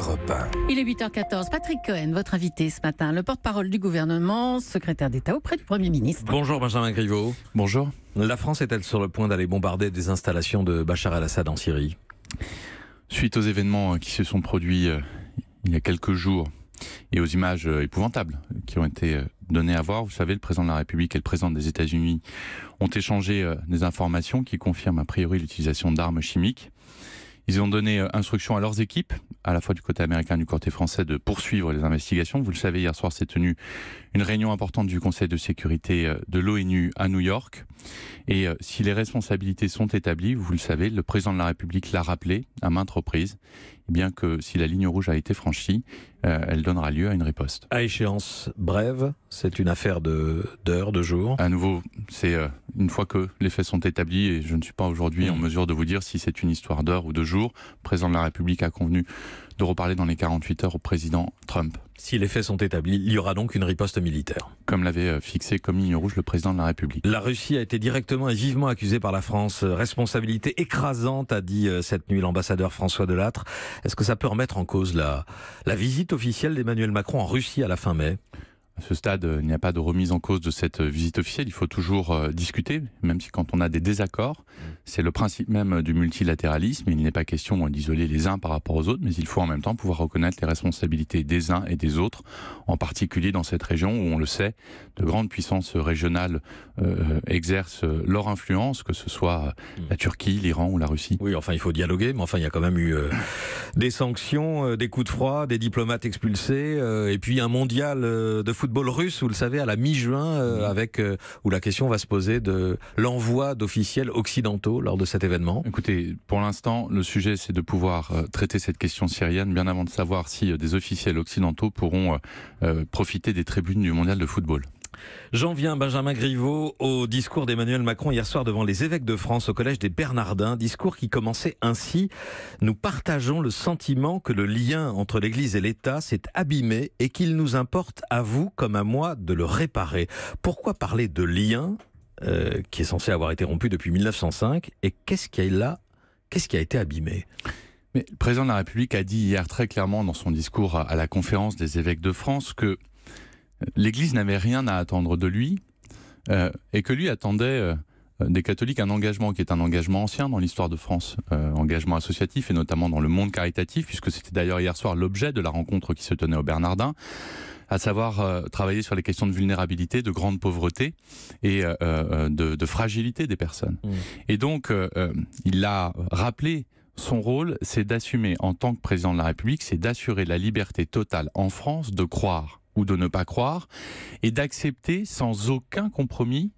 Europe 1. Il est 8h14. Patrick Cohen, votre invité ce matin, le porte-parole du gouvernement, secrétaire d'État auprès du Premier ministre. Bonjour Benjamin Griveaux. Bonjour. La France est-elle sur le point d'aller bombarder des installations de Bachar el-Assad en Syrie ? Suite aux événements qui se sont produits il y a quelques jours et aux images épouvantables qui ont été données à voir, vous savez, le président de la République et le président des États-Unis ont échangé des informations qui confirment a priori l'utilisation d'armes chimiques. Ils ont donné instruction à leurs équipes, à la fois du côté américain et du côté français, de poursuivre les investigations. Vous le savez, hier soir s'est tenue une réunion importante du Conseil de sécurité de l'ONU à New York. Et si les responsabilités sont établies, vous le savez, le président de la République l'a rappelé à maintes reprises, bien que si la ligne rouge a été franchie, elle donnera lieu à une riposte. À échéance brève, c'est une affaire d'heures, de jours. À nouveau, c'est une fois que les faits sont établis, et je ne suis pas aujourd'hui en mesure de vous dire si c'est une histoire d'heures ou de jours. Le président de la République a convenu de reparler dans les 48 heures au président Trump. Si les faits sont établis, il y aura donc une riposte militaire. Comme l'avait fixé comme ligne rouge le président de la République. La Russie a été directement et vivement accusée par la France. Responsabilité écrasante, a dit cette nuit l'ambassadeur François Delattre. Est-ce que ça peut remettre en cause la visite officielle d'Emmanuel Macron en Russie à la fin mai ? À ce stade, il n'y a pas de remise en cause de cette visite officielle. Il faut toujours discuter, même si quand on a des désaccords, c'est le principe même du multilatéralisme. Il n'est pas question d'isoler les uns par rapport aux autres, mais il faut en même temps pouvoir reconnaître les responsabilités des uns et des autres, en particulier dans cette région où, on le sait, de grandes puissances régionales exercent leur influence, que ce soit la Turquie, l'Iran ou la Russie. Oui, enfin, il faut dialoguer, mais enfin, il y a quand même eu des sanctions, des coups de froid, des diplomates expulsés, et puis un mondial de football russe, vous le savez, à la mi-juin, où la question va se poser de l'envoi d'officiels occidentaux lors de cet événement. Écoutez, pour l'instant, le sujet, c'est de pouvoir traiter cette question syrienne, bien avant de savoir si des officiels occidentaux pourront profiter des tribunes du mondial de football. J'en viens, Benjamin Griveaux, au discours d'Emmanuel Macron hier soir devant les évêques de France au collège des Bernardins. Discours qui commençait ainsi: nous partageons le sentiment que le lien entre l'Église et l'État s'est abîmé et qu'il nous importe à vous comme à moi de le réparer. Pourquoi parler de lien qui est censé avoir été rompu depuis 1905, et qu'est-ce qui a été abîmé ? Mais le président de la République a dit hier très clairement dans son discours à la conférence des évêques de France que l'Église n'avait rien à attendre de lui et que lui attendait des catholiques un engagement qui est un engagement ancien dans l'histoire de France, engagement associatif et notamment dans le monde caritatif, puisque c'était d'ailleurs hier soir l'objet de la rencontre qui se tenait au Bernardin, à savoir travailler sur les questions de vulnérabilité, de grande pauvreté et de fragilité des personnes. Et donc, il a rappelé son rôle, c'est d'assumer en tant que président de la République, c'est d'assurer la liberté totale en France de croire ou de ne pas croire, et d'accepter sans aucun compromis,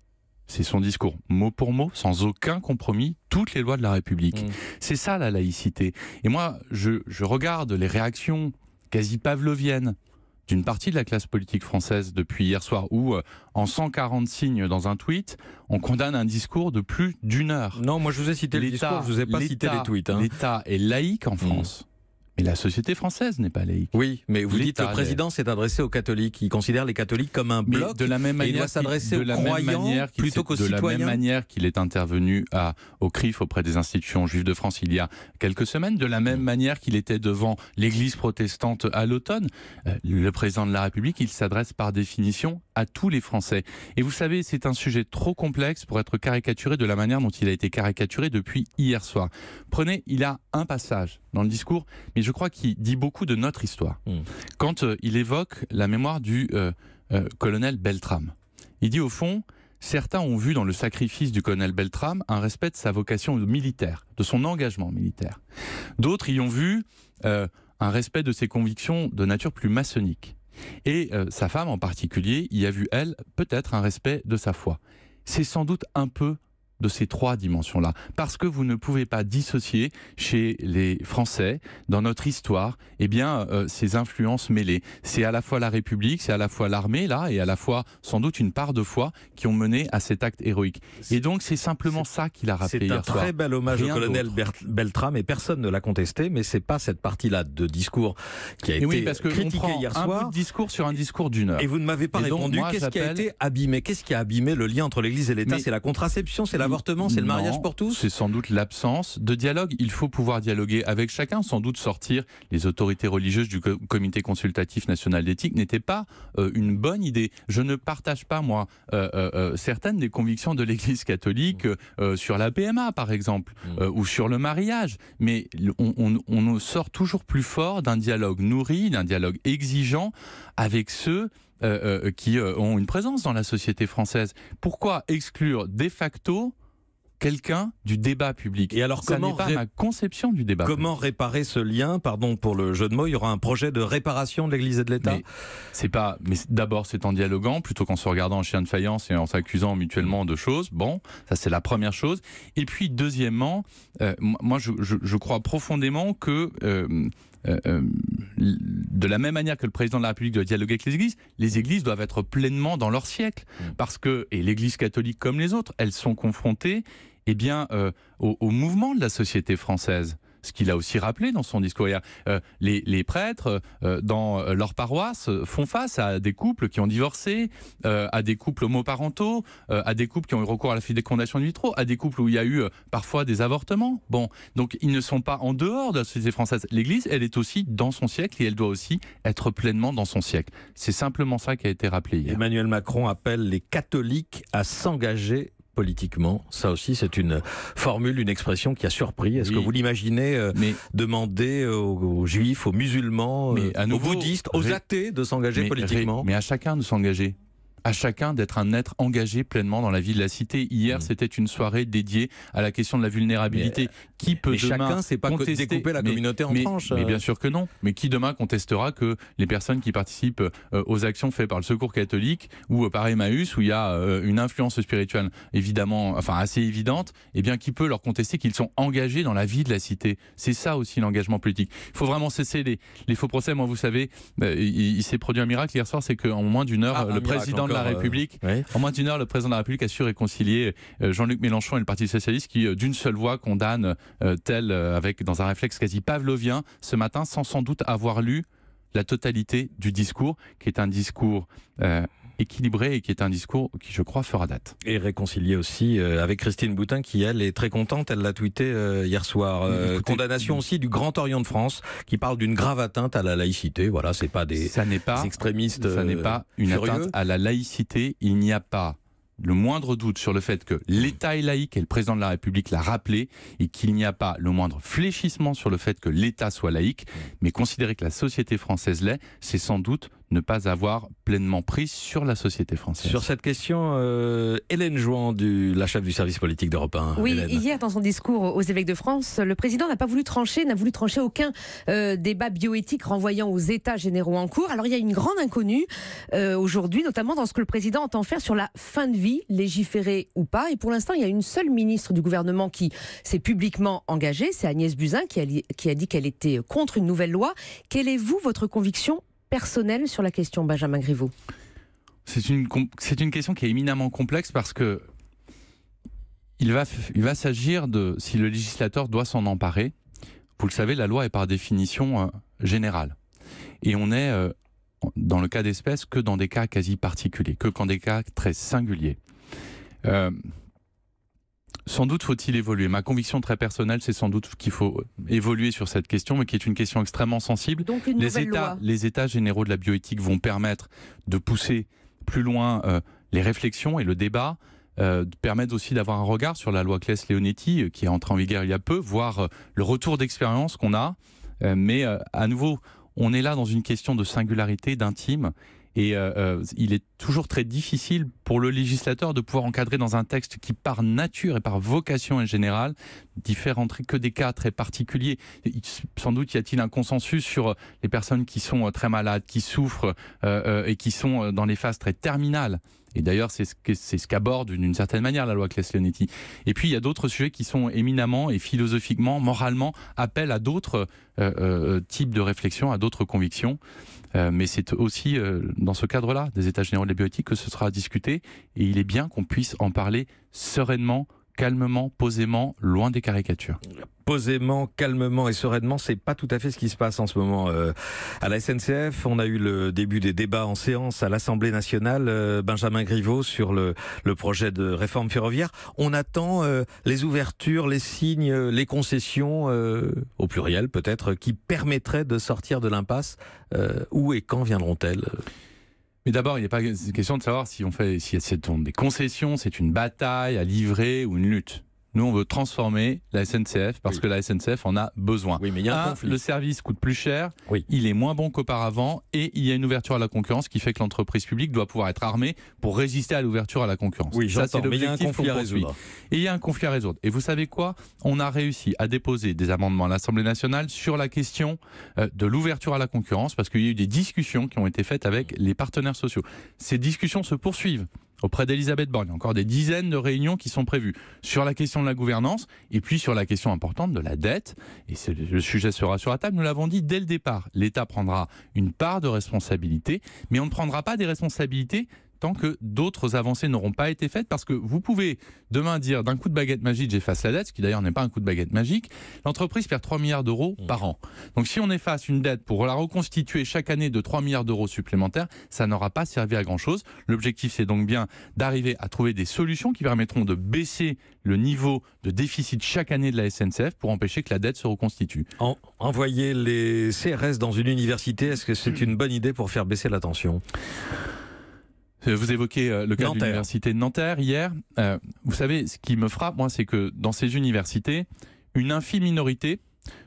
c'est son discours mot pour mot, sans aucun compromis, toutes les lois de la République. C'est ça la laïcité. Et moi, je regarde les réactions quasi pavloviennes d'une partie de la classe politique française depuis hier soir, où en 140 signes dans un tweet, on condamne un discours de plus d'1 heure. Non, moi je vous ai cité le discours, je vous ai pas cité les tweets. L'État est laïque en France. Mais la société française n'est pas laïque. Oui, mais vous dites que le président s'est adressé aux catholiques. Il considère les catholiques comme un bloc. De la même manière, il doit s'adresser aux croyants plutôt qu'aux citoyens. De la même manière qu'il est intervenu au CRIF auprès des institutions juives de France il y a quelques semaines, de la même manière qu'il était devant l'église protestante à l'automne, le président de la République, il s'adresse par définition à tous les Français. Et vous savez, c'est un sujet trop complexe pour être caricaturé de la manière dont il a été caricaturé depuis hier soir. Prenez, il a un passage dans le discours, mais je crois qu'il dit beaucoup de notre histoire. Quand il évoque la mémoire du colonel Beltrame, il dit au fond, certains ont vu dans le sacrifice du colonel Beltrame un respect de sa vocation militaire, de son engagement militaire. D'autres y ont vu un respect de ses convictions de nature plus maçonnique. Et sa femme en particulier y a vu, elle, peut-être un respect de sa foi. C'est sans doute un peu de ces trois dimensions-là. Parce que vous ne pouvez pas dissocier chez les Français, dans notre histoire, ces influences mêlées. C'est à la fois la République, c'est à la fois l'armée, là, et à la fois, sans doute, une part de foi qui ont mené à cet acte héroïque. Et donc, c'est simplement ça qu'il a rappelé hier soir. C'est un très bel hommage au colonel Beltrame, et personne ne l'a contesté, mais c'est pas cette partie-là de discours qui a été critiquée hier soir. Un bout de discours sur un discours d'1 heure. Et vous ne m'avez pas répondu. Qu'est-ce qui a été abîmé ? Qu'est-ce qui a abîmé le lien entre l'Église et l'État ? C'est la contraception, c'est l'avortement. l'avortement, c'est le mariage pour tous? C'est sans doute l'absence de dialogue. Il faut pouvoir dialoguer avec chacun, sans doute sortir les autorités religieuses du comité consultatif national d'éthique n'était pas une bonne idée. Je ne partage pas, moi, certaines des convictions de l'Église catholique sur la PMA, par exemple, ou sur le mariage. Mais on sort toujours plus fort d'un dialogue nourri, d'un dialogue exigeant avec ceux qui ont une présence dans la société française. Pourquoi exclure de facto quelqu'un du débat public? Et alors, ça n'est pas ma conception du débat comment public. réparer ce lien? Pardon pour le jeu de mots, il y aura un projet de réparation de l'Église et de l'État? Mais d'abord, c'est en dialoguant, plutôt qu'en se regardant en chien de faïence et en s'accusant mutuellement de choses. Bon, ça c'est la première chose. Et puis, deuxièmement, moi je crois profondément que... de la même manière que le président de la République doit dialoguer avec les églises doivent être pleinement dans leur siècle. Parce que, et l'Église catholique comme les autres, elles sont confrontées au mouvement de la société française. Ce qu'il a aussi rappelé dans son discours hier. Les prêtres, dans leur paroisse, font face à des couples qui ont divorcé, à des couples homoparentaux, à des couples qui ont eu recours à la fécondation in vitro, à des couples où il y a eu parfois des avortements. Bon, donc ils ne sont pas en dehors de la société française. L'Église, elle est aussi dans son siècle et elle doit aussi être pleinement dans son siècle. C'est simplement ça qui a été rappelé hier. Emmanuel Macron appelle les catholiques à s'engager politiquement. Ça aussi, c'est une formule, une expression qui a surpris. Est-ce que vous l'imaginez demander aux juifs, aux musulmans, aux bouddhistes, aux athées de s'engager politiquement? Mais à chacun de s'engager. À chacun d'être un être engagé pleinement dans la vie de la cité. Hier, c'était une soirée dédiée à la question de la vulnérabilité. Qui peut demain chacun, c'est pas contester, découper la communauté en tranches. Mais bien sûr que non. Mais qui demain contestera que les personnes qui participent aux actions faites par le Secours catholique ou par Emmaüs, où il y a une influence spirituelle évidemment, enfin assez évidente, eh bien qui peut leur contester qu'ils sont engagés dans la vie de la cité? C'est ça aussi l'engagement politique. Il faut vraiment cesser les faux procès. Moi, vous savez, il s'est produit un miracle hier soir, c'est qu'en moins d'une heure, le président de la République, en moins d'une heure, le président de la République a su réconcilier Jean-Luc Mélenchon et le Parti socialiste qui, d'une seule voix, condamne avec dans un réflexe quasi pavlovien ce matin, sans doute avoir lu la totalité du discours, qui est un discours équilibré et qui est un discours qui, je crois, fera date. Et réconcilié aussi avec Christine Boutin, qui, elle, est très contente. Elle l'a tweeté hier soir. Condamnation aussi du Grand Orient de France, qui parle d'une grave atteinte à la laïcité. Voilà, c'est pas des extrémistes. Ça n'est pas une atteinte à la laïcité. Il n'y a pas le moindre doute sur le fait que l'État est laïque, et le président de la République l'a rappelé, et qu'il n'y a pas le moindre fléchissement sur le fait que l'État soit laïque, mais considérer que la société française l'est, c'est sans doute ne pas avoir pleinement prise sur la société française. Sur cette question, Hélène Jouan, la chef du service politique d'Europe 1. Oui, Hélène. Hier, dans son discours aux évêques de France, le président n'a voulu trancher aucun débat bioéthique renvoyant aux états généraux en cours. Alors il y a une grande inconnue aujourd'hui, notamment dans ce que le président entend faire sur la fin de vie, légiférer ou pas. Et pour l'instant, il y a une seule ministre du gouvernement qui s'est publiquement engagée, c'est Agnès Buzyn, qui a dit qu'elle était contre une nouvelle loi. Quelle est, votre conviction personnelle sur la question, Benjamin Griveaux? C'est une question qui est éminemment complexe parce que il va s'agir de si le législateur doit s'en emparer. Vous le savez, la loi est par définition générale. Et on est, dans le cas d'espèce, que dans des cas quasi particuliers, que dans des cas très singuliers. Sans doute faut-il évoluer. Ma conviction très personnelle, c'est sans doute qu'il faut évoluer sur cette question, mais qui est une question extrêmement sensible. Donc une nouvelle loi. Les états généraux de la bioéthique vont permettre de pousser plus loin les réflexions et le débat, permettent aussi d'avoir un regard sur la loi Claes-Leonetti, qui est entrée en vigueur il y a peu, voir le retour d'expérience qu'on a. Mais à nouveau, on est là dans une question de singularité, d'intime. Et il est toujours très difficile pour le législateur de pouvoir encadrer dans un texte qui, par nature et par vocation en général, diffère que des cas très particuliers. Sans doute y a-t-il un consensus sur les personnes qui sont très malades, qui souffrent et qui sont dans les phases très terminales. Et d'ailleurs, c'est ce qu'aborde d'une certaine manière la loi Claes-Leonetti. Et puis, il y a d'autres sujets qui sont éminemment et philosophiquement, moralement, appellent à d'autres types de réflexion, à d'autres convictions. Mais c'est aussi dans ce cadre-là des États généraux de la bioéthique que ce sera discuté. Et il est bien qu'on puisse en parler sereinement, calmement, posément, loin des caricatures. Posément, calmement et sereinement, c'est pas tout à fait ce qui se passe en ce moment à la SNCF. On a eu le début des débats en séance à l'Assemblée nationale, Benjamin Griveaux, sur le projet de réforme ferroviaire. On attend les ouvertures, les signes, les concessions, au pluriel peut-être, qui permettraient de sortir de l'impasse. Où et quand viendront-elles ? Mais d'abord, il n'est pas question de savoir si c'est des concessions, c'est une bataille à livrer ou une lutte. Nous, on veut transformer la SNCF parce que la SNCF en a besoin. Oui, mais il y a un conflit. Le service coûte plus cher, oui. Il est moins bon qu'auparavant et il y a une ouverture à la concurrence qui fait que l'entreprise publique doit pouvoir être armée pour résister à l'ouverture à la concurrence. Oui, ça, c'est mais il y a un conflit à résoudre. Et il y a un conflit à résoudre. Et vous savez quoi ? On a réussi à déposer des amendements à l'Assemblée nationale sur la question de l'ouverture à la concurrence parce qu'il y a eu des discussions qui ont été faites avec les partenaires sociaux. Ces discussions se poursuivent auprès d'Elisabeth Borne. Il y a encore des dizaines de réunions qui sont prévues sur la question de la gouvernance et puis sur la question importante de la dette. Et le sujet sera sur la table. Nous l'avons dit dès le départ. L'État prendra une part de responsabilité, mais on ne prendra pas des responsabilités tant que d'autres avancées n'auront pas été faites, parce que vous pouvez demain dire d'un coup de baguette magique j'efface la dette, ce qui d'ailleurs n'est pas un coup de baguette magique. L'entreprise perd 3 milliards d'euros par an. Donc si on efface une dette pour la reconstituer chaque année de 3 milliards d'euros supplémentaires, ça n'aura pas servi à grand chose. L'objectif, c'est donc bien d'arriver à trouver des solutions qui permettront de baisser le niveau de déficit chaque année de la SNCF pour empêcher que la dette se reconstitue. Envoyer les CRS dans une université, est-ce que c'est une bonne idée pour faire baisser la tension ? Vous évoquez le cas de l'université de Nanterre hier. Vous savez, ce qui me frappe, moi, c'est que dans ces universités, une infime minorité,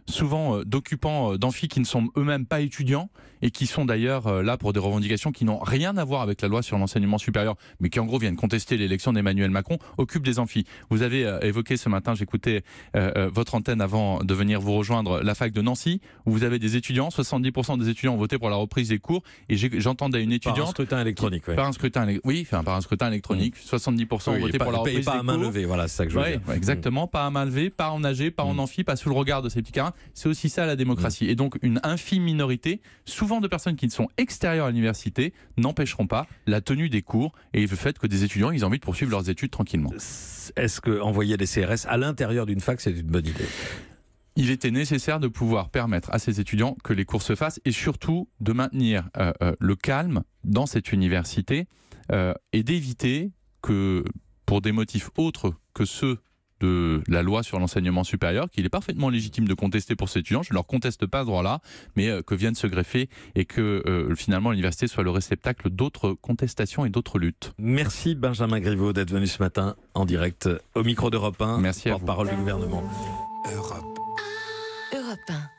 souvent d'occupants d'amphis qui ne sont eux-mêmes pas étudiants et qui sont d'ailleurs là pour des revendications qui n'ont rien à voir avec la loi sur l'enseignement supérieur, mais qui en gros viennent contester l'élection d'Emmanuel Macron, occupent des amphis. Vous avez évoqué ce matin, j'écoutais votre antenne avant de venir vous rejoindre, la fac de Nancy, où vous avez des étudiants, 70% des étudiants ont voté pour la reprise des cours, et j'entendais une étudiante... Par un scrutin électronique, oui. Par un scrutin électronique, 70% ont voté pour la reprise des cours. Et pas à main levée, voilà, c'est ça que je veux dire. Exactement, pas à main levée, pas en AG, pas en amphi, pas sous le regard de ces petits carins. C'est aussi ça la démocratie. Et donc une infime minorité, souvent de personnes qui ne sont extérieures à l'université, n'empêcheront pas la tenue des cours et le fait que des étudiants ils aient envie de poursuivre leurs études tranquillement. Est-ce que envoyer des CRS à l'intérieur d'une fac, c'est une bonne idée ? Il était nécessaire de pouvoir permettre à ces étudiants que les cours se fassent et surtout de maintenir le calme dans cette université et d'éviter que, pour des motifs autres que ceux de la loi sur l'enseignement supérieur, qu'il est parfaitement légitime de contester pour ces étudiants, je ne leur conteste pas ce droit-là, mais que viennent se greffer et que finalement l'université soit le réceptacle d'autres contestations et d'autres luttes. Merci Benjamin Griveaux d'être venu ce matin en direct au micro d'Europe 1. Merci à vous. Porte-parole du gouvernement. Europe 1.